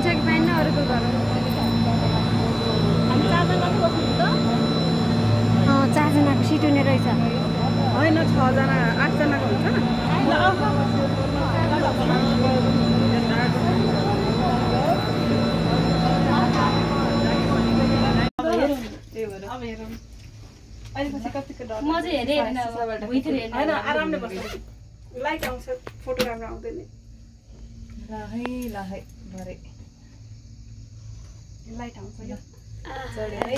पाइन्छ कि पाइन्न अरूको घर हामी चारजनाको बस्नु त 4 जनाको सिट हुने रहेछ होइन 6 जना 8 जनाको हुन्छ अब हेरौँ अहिले कतिको डर म चाहिँ हेरे हैन भित्र हेर्न हैन आरामले बस्नु लाइट आउँछ फोटो राम्रो आउँदैन ल है भरे लाइट आउँछ यो चढे